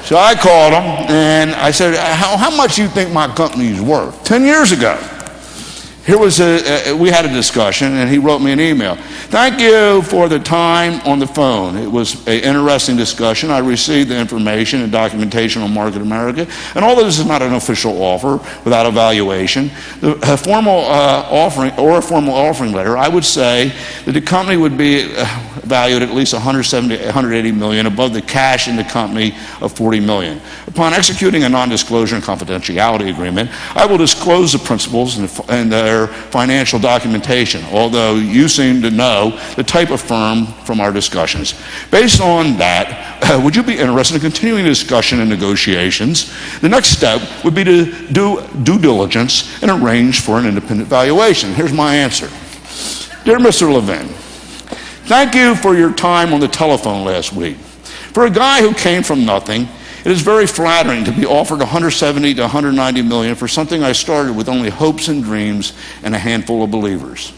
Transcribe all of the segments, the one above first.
So I called him and I said, how much do you think my company's worth? 10 years ago. Here was we had a discussion, and he wrote me an email. Thank you for the time on the phone. It was an interesting discussion. I received the information and documentation on Market America, and although this is not an official offer without evaluation, a formal offering letter, I would say that the company would be valued at least 180 million above the cash in the company of 40 million. Upon executing a non-disclosure and confidentiality agreement, I will disclose the principles and their financial documentation, although you seem to know the type of firm from our discussions. Based on that, would you be interested in continuing the discussion and negotiations? The next step would be to do due diligence and arrange for an independent valuation. Here's my answer. Dear Mr. Levin, thank you for your time on the telephone last week. For a guy who came from nothing, it is very flattering to be offered 170 to 190 million for something I started with only hopes and dreams and a handful of believers.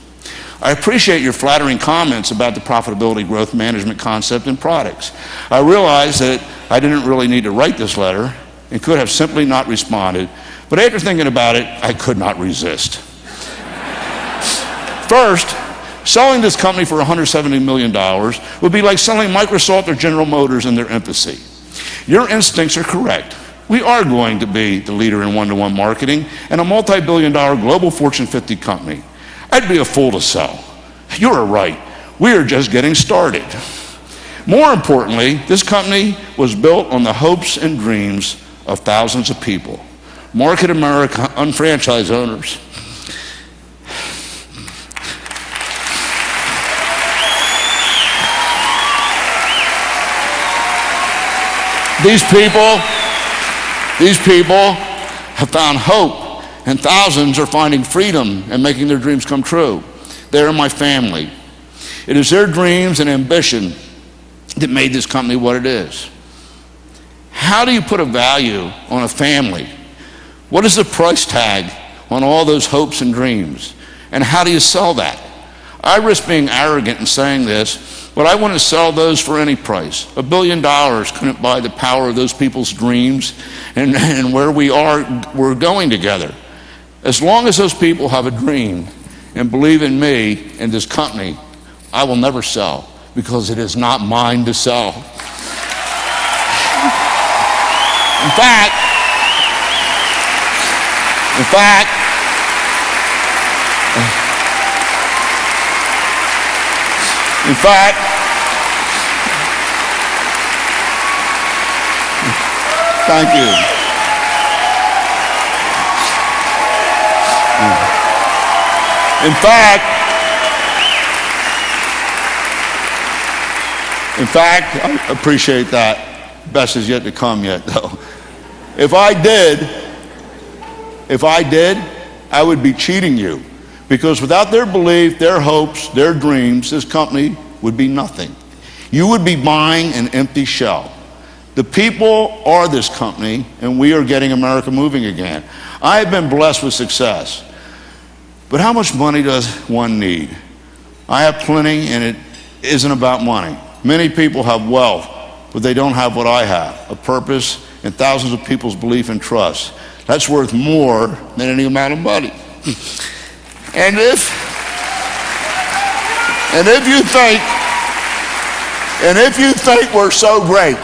I appreciate your flattering comments about the profitability growth management concept and products. I realize that I didn't really need to write this letter and could have simply not responded, but after thinking about it, I could not resist. First, selling this company for $170 million would be like selling Microsoft or General Motors in their infancy. Your instincts are correct. We are going to be the leader in one-to-one marketing and a multi-billion-dollar global Fortune 50 company. I'd be a fool to sell. You're right. We are just getting started. More importantly, this company was built on the hopes and dreams of thousands of people. Market America unfranchised owners. These people have found hope, and thousands are finding freedom and making their dreams come true. They are my family. It is their dreams and ambition that made this company what it is. How do you put a value on a family? What is the price tag on all those hopes and dreams? And how do you sell that? I risk being arrogant in saying this, but I want to sell those for any price. $1 billion couldn't buy the power of those people's dreams and where we're going together. As long as those people have a dream and believe in me and this company, I will never sell because it is not mine to sell. In fact, thank you. In fact, I appreciate that. Best is yet to come yet, though. If I did, I would be cheating you. Because without their belief, their hopes, their dreams, this company would be nothing. You would be buying an empty shell. The people are this company, and we are getting America moving again. I have been blessed with success. But how much money does one need? I have plenty, and it isn't about money. Many people have wealth, but they don't have what I have, a purpose and thousands of people's belief and trust. That's worth more than any amount of money. And if you think we're so great,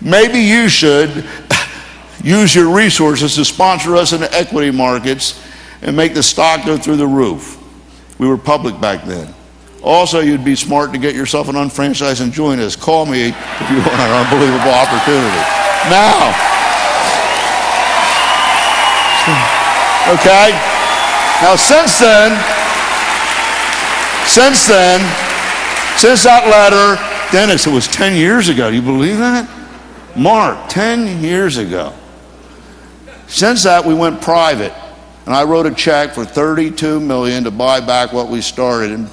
maybe you should use your resources to sponsor us in the equity markets and make the stock go through the roof. We were public back then. Also, you'd be smart to get yourself an unfranchised and join us. Call me if you want an unbelievable opportunity. Now, okay? Now, since that letter, Dennis, it was 10 years ago. Do you believe that? Mark, 10 years ago. Since that, we went private, and I wrote a check for $32 million to buy back what we started, and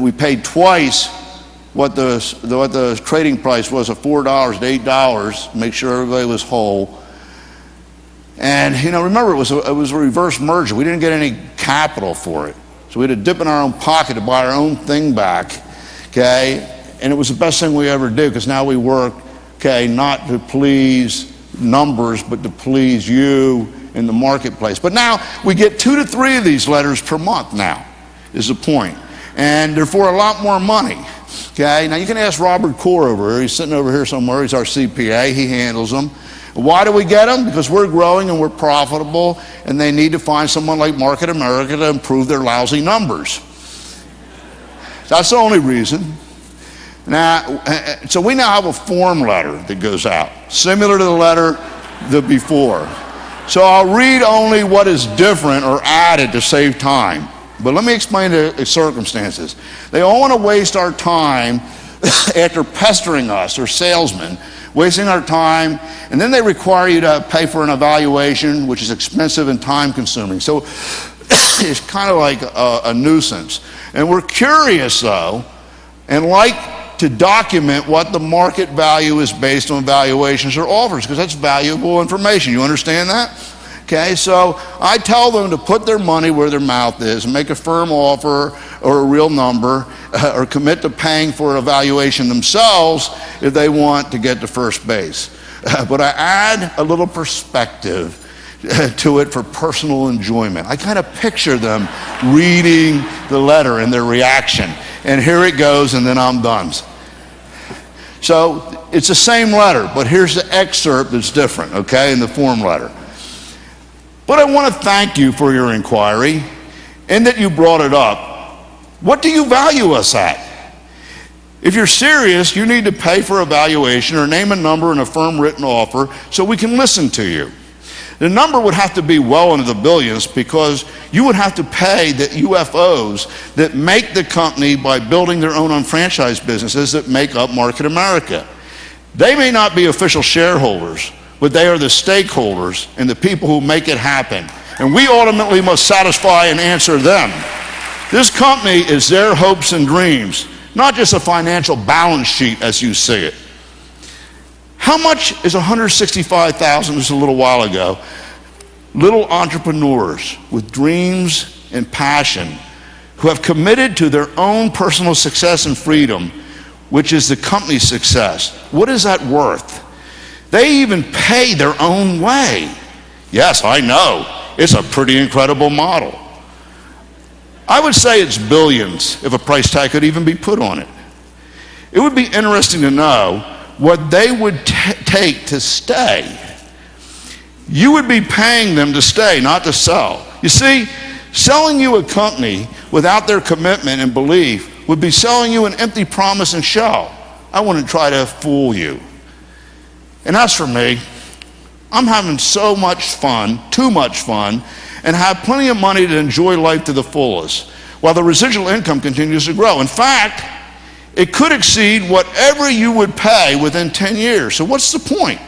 we paid twice what the trading price was of $4 to $8, make sure everybody was whole. And remember, it was a reverse merger. We didn't get any capital for it, so we had to dip in our own pocket to buy our own thing back. Okay, and it was the best thing we ever did because now we work okay, not to please numbers, but to please you in the marketplace. But now we get 2 to 3 of these letters per month now, is the point. And they're for a lot more money. Okay, now you can ask Robert Core over here. He's sitting over here somewhere. He's our CPA. He handles them. Why do we get them? Because we're growing and we're profitable, and they need to find someone like Market America to improve their lousy numbers. That's the only reason. Now, so we now have a form letter that goes out, similar to the letter before. So I'll read only what is different or added to save time. But let me explain the circumstances. They all want to waste our time after pestering us, or salesmen, wasting our time, and then they require you to pay for an evaluation, which is expensive and time consuming. So it's kind of like a nuisance. And we're curious though, and like to document what the market value is based on valuations or offers, because that's valuable information. You understand that? Okay, so I tell them to put their money where their mouth is and make a firm offer or a real number, or commit to paying for an evaluation themselves if they want to get to first base. But I add a little perspective to it for personal enjoyment. I kind of picture them reading the letter and their reaction. And here it goes, and then I'm done. So it's the same letter, but here's the excerpt that's different, okay, in the form letter. But I want to thank you for your inquiry and that you brought it up. What do you value us at? If you're serious, you need to pay for evaluation or name a number in a firm written offer so we can listen to you. The number would have to be well into the billions, because you would have to pay the UFOs that make the company by building their own unfranchised businesses that make up Market America. They may not be official shareholders, but they are the stakeholders and the people who make it happen. And we ultimately must satisfy and answer them. This company is their hopes and dreams, not just a financial balance sheet as you see it. How much is 165,000, just a little while ago, little entrepreneurs with dreams and passion who have committed to their own personal success and freedom, which is the company's success? What is that worth? They even pay their own way. Yes, I know. It's a pretty incredible model. I would say it's billions if a price tag could even be put on it. It would be interesting to know what they would take to stay. You would be paying them to stay, not to sell. You see, selling you a company without their commitment and belief would be selling you an empty promise and shell. I wouldn't try to fool you. And as for me, I'm having so much fun, too much fun, and have plenty of money to enjoy life to the fullest, while the residual income continues to grow. In fact, it could exceed whatever you would pay within 10 years. So what's the point?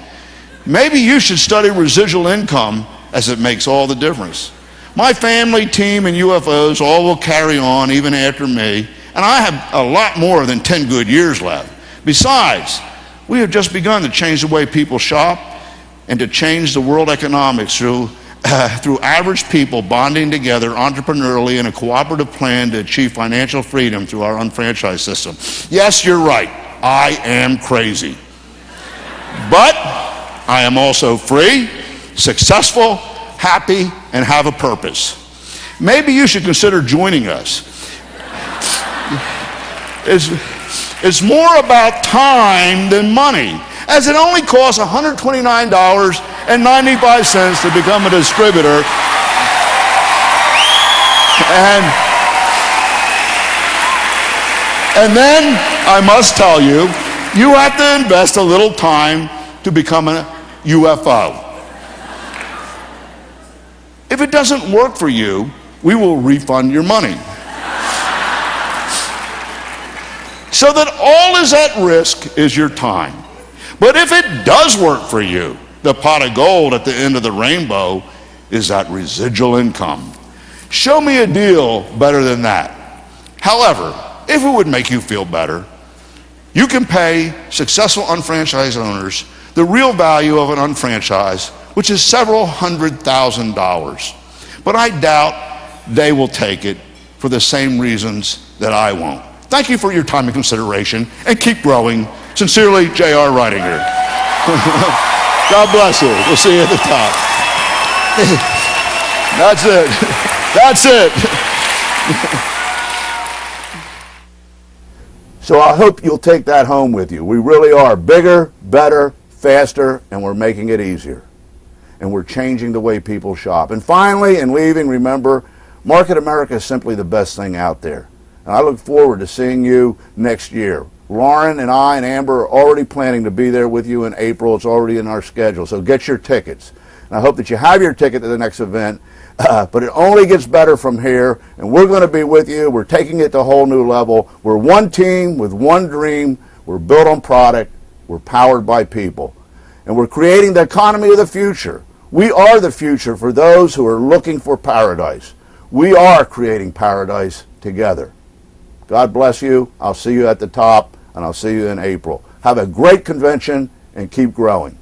Maybe you should study residual income, as it makes all the difference. My family, team, and UFOs all will carry on even after me, and I have a lot more than 10 good years left. Besides, we have just begun to change the way people shop and to change the world economics through average people bonding together entrepreneurially in a cooperative plan to achieve financial freedom through our unfranchised system. Yes, you're right. I am crazy. But I am also free, successful, happy, and have a purpose. Maybe you should consider joining us. It's more about time than money, as it only costs $129.95 to become a distributor. And then, I must tell you, you have to invest a little time to become a UFO. If it doesn't work for you, we will refund your money. So that all is at risk is your time. But if it does work for you, the pot of gold at the end of the rainbow is that residual income. Show me a deal better than that. However, if it would make you feel better, you can pay successful unfranchised owners the real value of an unfranchised, which is several $100,000. But I doubt they will take it for the same reasons that I won't. Thank you for your time and consideration, and keep growing. Sincerely, JR writing here. God bless you. We'll see you at the top. That's it. That's it. So I hope you'll take that home with you. We really are bigger, better, faster, and we're making it easier. And we're changing the way people shop. And finally, in leaving, remember, Market America is simply the best thing out there. And I look forward to seeing you next year. Lauren and I and Amber are already planning to be there with you in April. It's already in our schedule. So get your tickets. And I hope that you have your ticket to the next event. But it only gets better from here. And we're going to be with you. We're taking it to a whole new level. We're one team with one dream. We're built on product. We're powered by people. And we're creating the economy of the future. We are the future for those who are looking for paradise. We are creating paradise together. God bless you. I'll see you at the top, and I'll see you in April. Have a great convention and keep growing.